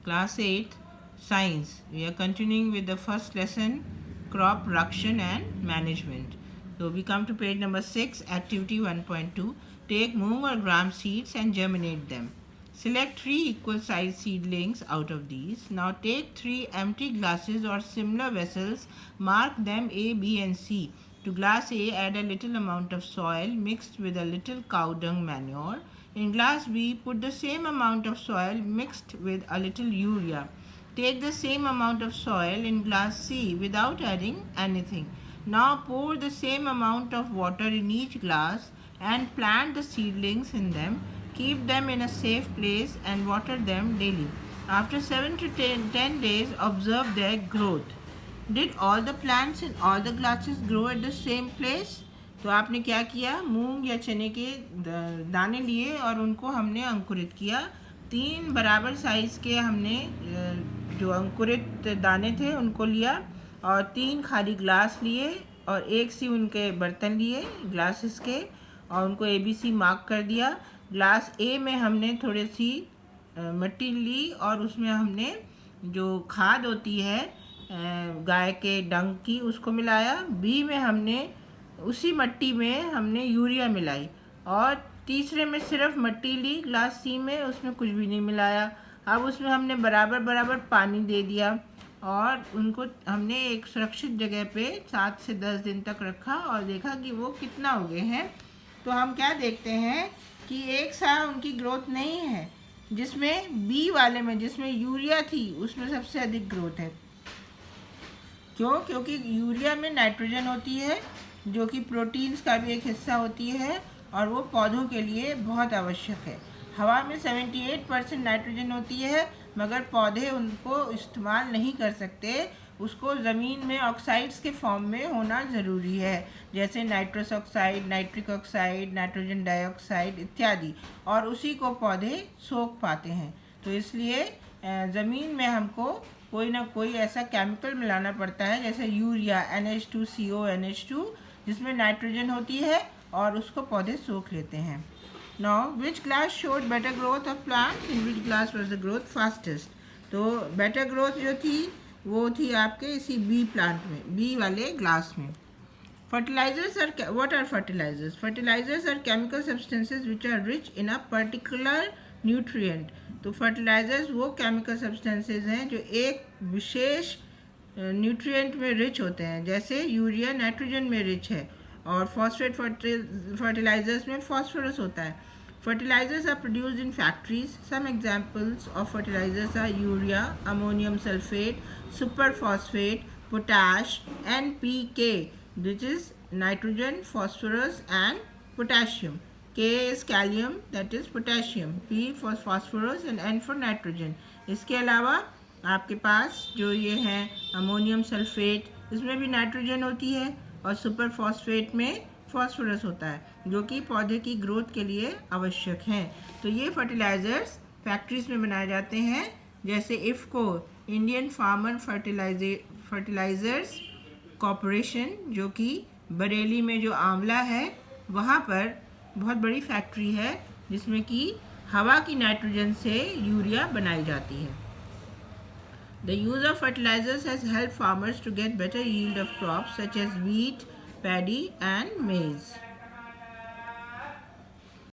Class 8 Science. We are continuing with the first lesson, Crop Production and Management. So we come to page number 6, activity 1.2. Take moong or gram seeds and germinate them. Select 3 equal sized seedlings out of these. Now take 3 empty glasses or similar vessels, mark them A, B and C. To glass A, add a little amount of soil mixed with a little cow dung manure. In glass B, put the same amount of soil mixed with a little urea. Take the same amount of soil in glass C without adding anything. Now pour the same amount of water in each glass and plant the seedlings in them. Keep them in a safe place and water them daily. After 7 to 10 days, observe their growth. Did all the plants in all the glasses grow at the same place? तो आपने क्या किया, मूंग या चने के दाने लिए और उनको हमने अंकुरित किया। 3 बराबर साइज़ के हमने जो अंकुरित दाने थे उनको लिया और 3 खाली ग्लास लिए और 1 सी उनके बर्तन लिए ग्लासेस के और उनको ABC मार्क कर दिया। ग्लास A में हमने थोड़ी सी मिट्टी ली और उसमें हमने जो खाद होती है गाय के डंग की उसको मिलाया। B में हमने उसी मिट्टी में हमने यूरिया मिलाई और तीसरे में सिर्फ मिट्टी ली ग्लास C में, उसमें कुछ भी नहीं मिलाया। अब उसमें हमने बराबर बराबर पानी दे दिया और उनको हमने एक सुरक्षित जगह पे 7 से 10 दिन तक रखा और देखा कि वो कितना हो गए हैं। तो हम क्या देखते हैं कि एक साथ उनकी ग्रोथ नहीं है, जिसमें B वाले में जिसमें यूरिया थी उसमें सबसे अधिक ग्रोथ है। क्यों? क्योंकि यूरिया में नाइट्रोजन होती है जो कि प्रोटीन्स का भी एक हिस्सा होती है और वो पौधों के लिए बहुत आवश्यक है। हवा में 78% नाइट्रोजन होती है मगर पौधे उनको इस्तेमाल नहीं कर सकते, उसको ज़मीन में ऑक्साइड्स के फॉर्म में होना ज़रूरी है, जैसे nitrous oxide, nitric oxide, nitrogen dioxide इत्यादि, और उसी को पौधे सोख पाते हैं। तो इसलिए ज़मीन में हमको कोई ना कोई ऐसा केमिकल मिलाना पड़ता है जैसे यूरिया NH2CO NH2 जिसमें नाइट्रोजन होती है और उसको पौधे सोख लेते हैं। Now which glass showed better growth of plants, in which glass was the growth fastest? तो बेटर ग्रोथ जो थी वो थी आपके इसी B प्लांट में, B वाले ग्लास में। Fertilizers are what are fertilizers? Fertilizers are chemical substances which are rich in a particular nutrient. तो fertilizers वो chemical substances हैं जो एक विशेष न्यूट्रिएंट में रिच होते हैं, जैसे यूरिया नाइट्रोजन में रिच है और फॉस्फेट फर्टिलाइजर्स में फॉस्फोरस होता है। Fertilisers are produced in factories. Some examples of fertilisers are urea, ammonium sulphate, super phosphate, potash, NPK which is nitrogen, phosphorus and potassium. K is calcium, that is potassium. P for phosphorus and N for nitrogen. इसके अलावा आपके पास जो ये है ammonium sulphate, इसमें भी nitrogen होती है और सुपर फॉस्फेट में फॉस्फोरस होता है जो कि पौधे की ग्रोथ के लिए आवश्यक हैं। तो ये फर्टिलाइज़र्स फैक्ट्रीज में बनाए जाते हैं, जैसे IFFCO Indian farmer fertilisers corporation जो कि बरेली में जो आंवला है वहाँ पर बहुत बड़ी फैक्ट्री है जिसमें कि हवा की नाइट्रोजन से यूरिया बनाई जाती है। The use of fertilizers has helped farmers to get better yield of crops such as wheat, paddy and maize.